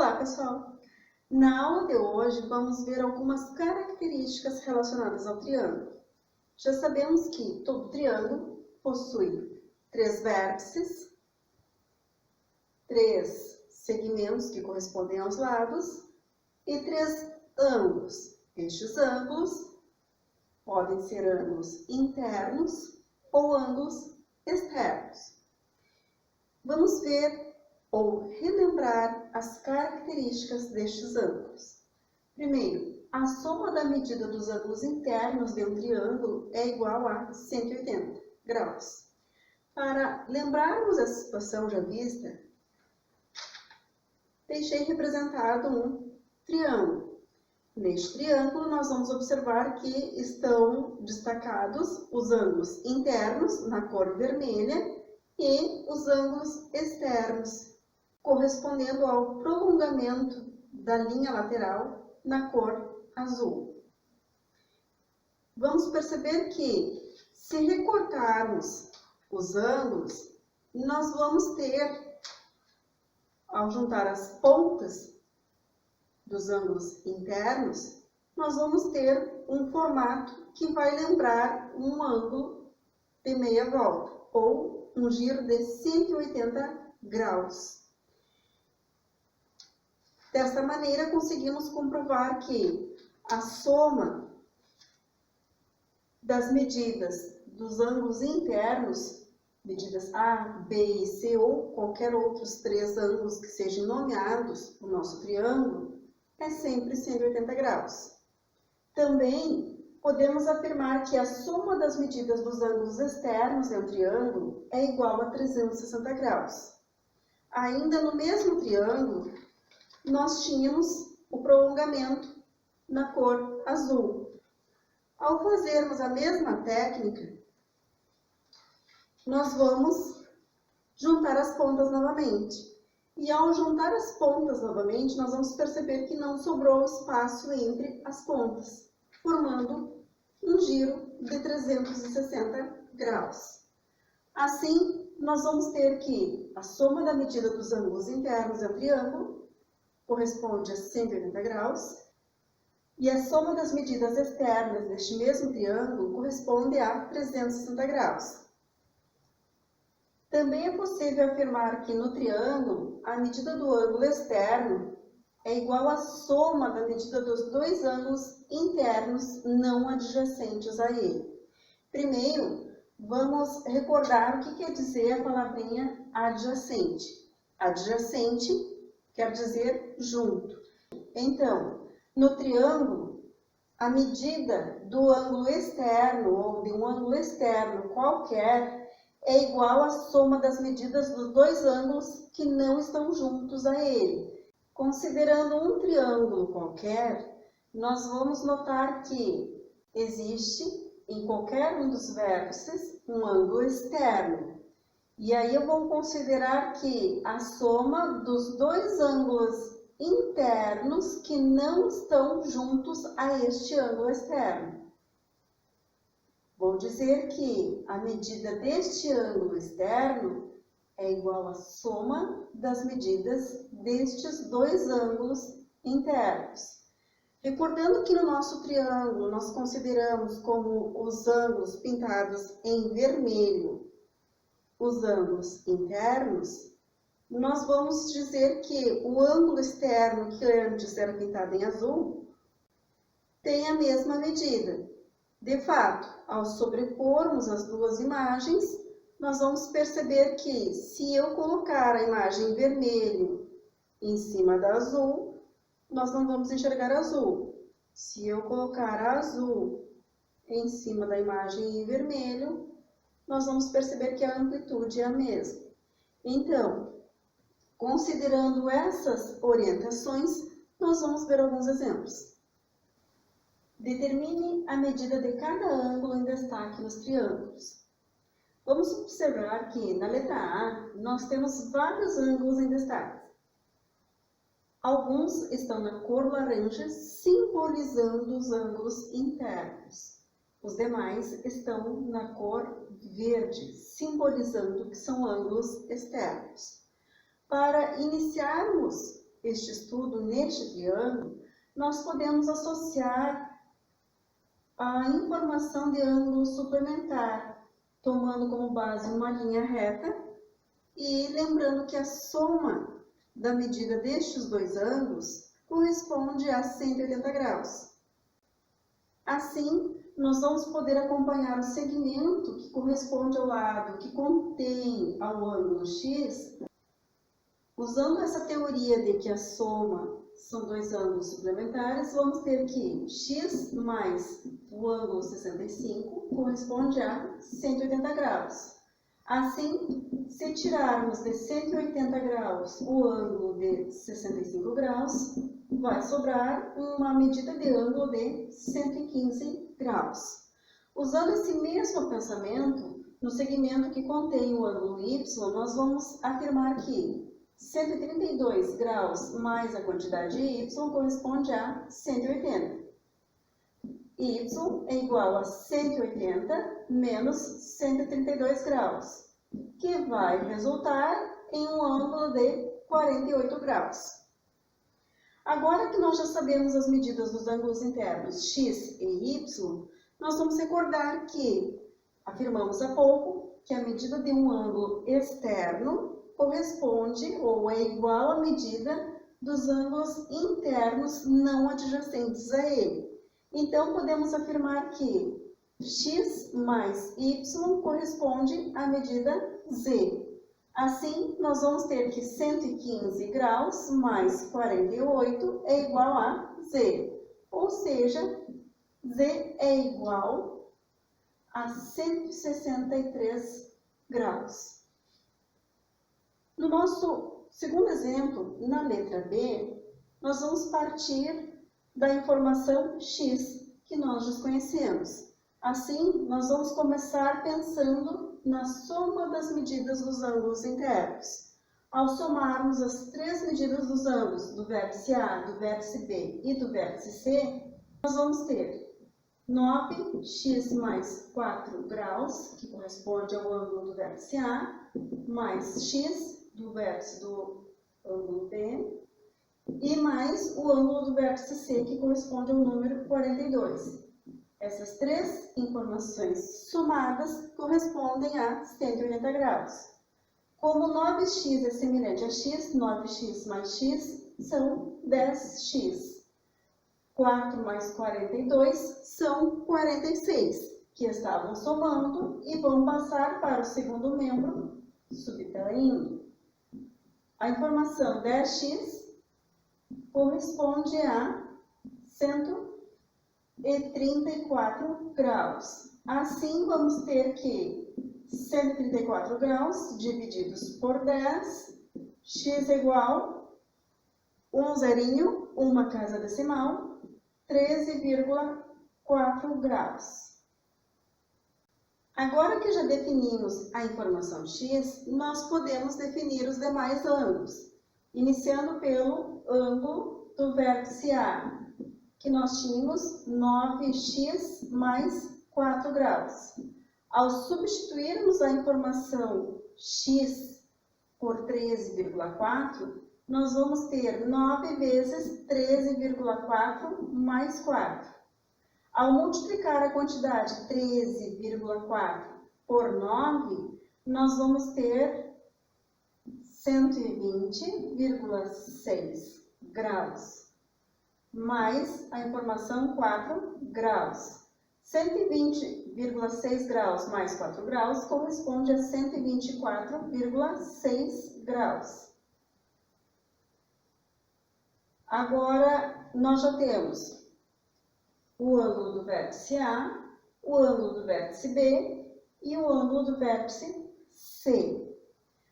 Olá, pessoal! Na aula de hoje, vamos ver algumas características relacionadas ao triângulo. Já sabemos que todo triângulo possui 3 vértices, 3 segmentos que correspondem aos lados e 3 ângulos. Estes ângulos podem ser ângulos internos ou ângulos externos. Vamos ver ou relembrar as características destes ângulos. Primeiro, a soma da medida dos ângulos internos de um triângulo é igual a 180 graus. Para lembrarmos essa situação já vista, deixei representado um triângulo. Neste triângulo, nós vamos observar que estão destacados os ângulos internos na cor vermelha e os ângulos externos, correspondendo ao prolongamento da linha lateral na cor azul. Vamos perceber que, se recortarmos os ângulos, nós vamos ter, ao juntar as pontas dos ângulos internos, nós vamos ter um formato que vai lembrar um ângulo de meia volta, ou um giro de 180 graus. Desta maneira, conseguimos comprovar que a soma das medidas dos ângulos internos, medidas A, B e C ou qualquer outros 3 ângulos que sejam nomeados no nosso triângulo, é sempre 180 graus. Também podemos afirmar que a soma das medidas dos ângulos externos de um triângulo é igual a 360 graus. Ainda no mesmo triângulo, nós tínhamos o prolongamento na cor azul. Ao fazermos a mesma técnica, nós vamos juntar as pontas novamente. E ao juntar as pontas novamente, nós vamos perceber que não sobrou espaço entre as pontas, formando um giro de 360 graus. Assim, nós vamos ter que a soma da medida dos ângulos internos do triângulo corresponde a 180 graus, e a soma das medidas externas deste mesmo triângulo corresponde a 360 graus. Também é possível afirmar que no triângulo, a medida do ângulo externo é igual à soma da medida dos 2 ângulos internos não adjacentes a ele. Primeiro, vamos recordar o que quer dizer a palavrinha adjacente. Adjacente quer dizer junto. Então, no triângulo, a medida do ângulo externo ou de um ângulo externo qualquer é igual à soma das medidas dos 2 ângulos que não estão juntos a ele. Considerando um triângulo qualquer, nós vamos notar que existe em qualquer um dos vértices um ângulo externo. E aí eu vou considerar que a soma dos 2 ângulos internos que não estão juntos a este ângulo externo. Vou dizer que a medida deste ângulo externo é igual à soma das medidas destes 2 ângulos internos. Recordando que no nosso triângulo nós consideramos como os ângulos pintados em vermelho os ângulos internos, nós vamos dizer que o ângulo externo que antes era pintado em azul tem a mesma medida. De fato, ao sobrepormos as 2 imagens, nós vamos perceber que se eu colocar a imagem vermelho em cima da azul, nós não vamos enxergar azul. Se eu colocar a azul em cima da imagem em vermelho, nós vamos perceber que a amplitude é a mesma. Então, considerando essas orientações, nós vamos ver alguns exemplos. Determine a medida de cada ângulo em destaque nos triângulos. Vamos observar que na letra A nós temos vários ângulos em destaque. Alguns estão na cor laranja, simbolizando os ângulos internos. Os demais estão na cor verde, simbolizando que são ângulos externos. Para iniciarmos este estudo neste triângulo, nós podemos associar a informação de ângulo suplementar, tomando como base uma linha reta e lembrando que a soma da medida destes dois ângulos corresponde a 180 graus. Assim, nós vamos poder acompanhar o segmento que corresponde ao lado que contém ao ângulo x, usando essa teoria de que a soma são dois ângulos suplementares, vamos ter que x mais o ângulo 65 corresponde a 180 graus. Assim, se tirarmos de 180 graus o ângulo de 65 graus, vai sobrar uma medida de ângulo de 115 graus. Usando esse mesmo pensamento, no segmento que contém o ângulo y, nós vamos afirmar que 132 graus mais a quantidade y corresponde a 180. Y é igual a 180 menos 132 graus, que vai resultar em um ângulo de 48 graus. Agora que nós já sabemos as medidas dos ângulos internos x e y, nós vamos recordar que afirmamos há pouco que a medida de um ângulo externo corresponde ou é igual à medida dos ângulos internos não adjacentes a ele. Então, podemos afirmar que x mais y corresponde à medida z. Assim, nós vamos ter que 115 graus mais 48 é igual a z. Ou seja, z é igual a 163 graus. No nosso segundo exemplo, na letra B, nós vamos partir da informação x, que nós desconhecemos. Assim, nós vamos começar pensando na soma das medidas dos ângulos internos. Ao somarmos as três medidas dos ângulos do vértice A, do vértice B e do vértice C, nós vamos ter 9x mais 4 graus, que corresponde ao ângulo do vértice A, mais x do vértice do ângulo B, e mais o ângulo do vértice C, que corresponde ao número 42. Essas três informações somadas correspondem a 180 graus. Como 9x é semelhante a x, 9x mais x são 10x. 4 mais 42 são 46, que estavam somando e vão passar para o segundo membro, subtraindo. A informação 10x corresponde a 134 graus. Assim, vamos ter que 134 graus divididos por 10, x é igual, um zerinho, uma casa decimal, 13,4 graus. Agora que já definimos a informação x, nós podemos definir os demais ângulos, iniciando pelo ângulo do vértice A, que nós tínhamos 9x mais 4 graus. Ao substituirmos a informação x por 13,4, nós vamos ter 9 vezes 13,4 mais 4. Ao multiplicar a quantidade 13,4 por 9, nós vamos ter 120,6 graus, mais a informação 4 graus. 120,6 graus mais 4 graus corresponde a 124,6 graus. Agora, nós já temos o ângulo do vértice A, o ângulo do vértice B e o ângulo do vértice C.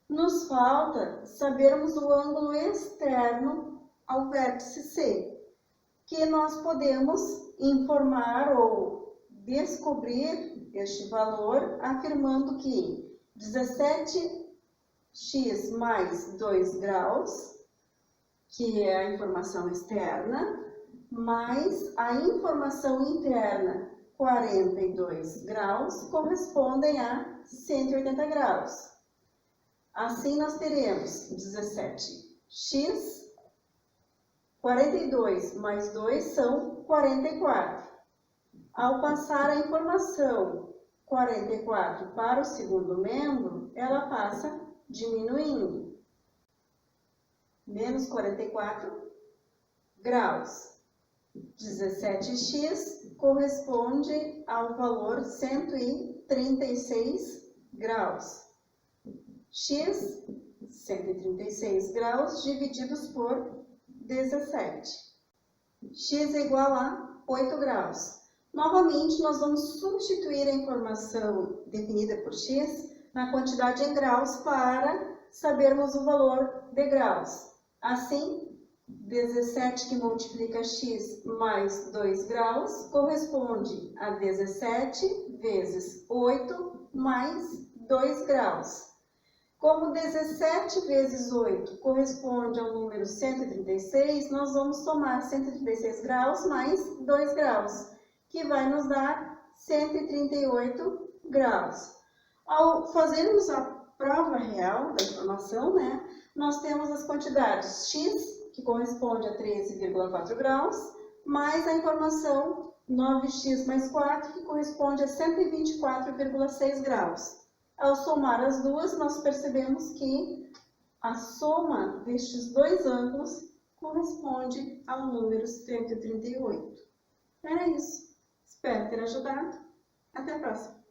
Nos falta sabermos o ângulo externo ao vértice C, que nós podemos informar ou descobrir este valor afirmando que 17x mais 2 graus, que é a informação externa, mais a informação interna, 42 graus, correspondem a 180 graus. Assim, nós teremos 17x 42 mais 2 são 44. Ao passar a informação 44 para o segundo membro, ela passa diminuindo. Menos 44 graus. 17x corresponde ao valor 136 graus. X, 136 graus, divididos por 17. X é igual a 8 graus. Novamente, nós vamos substituir a informação definida por x na quantidade em graus para sabermos o valor de graus. Assim, 17 que multiplica x mais 2 graus corresponde a 17 vezes 8 mais 2 graus. Como 17 vezes 8 corresponde ao número 136, nós vamos somar 136 graus mais 2 graus, que vai nos dar 138 graus. Ao fazermos a prova real da informação, nós temos as quantidades x, que corresponde a 13,4 graus, mais a informação 9x mais 4, que corresponde a 124,6 graus. Ao somar as duas, nós percebemos que a soma destes dois ângulos corresponde ao número 138. Era isso. Espero ter ajudado. Até a próxima.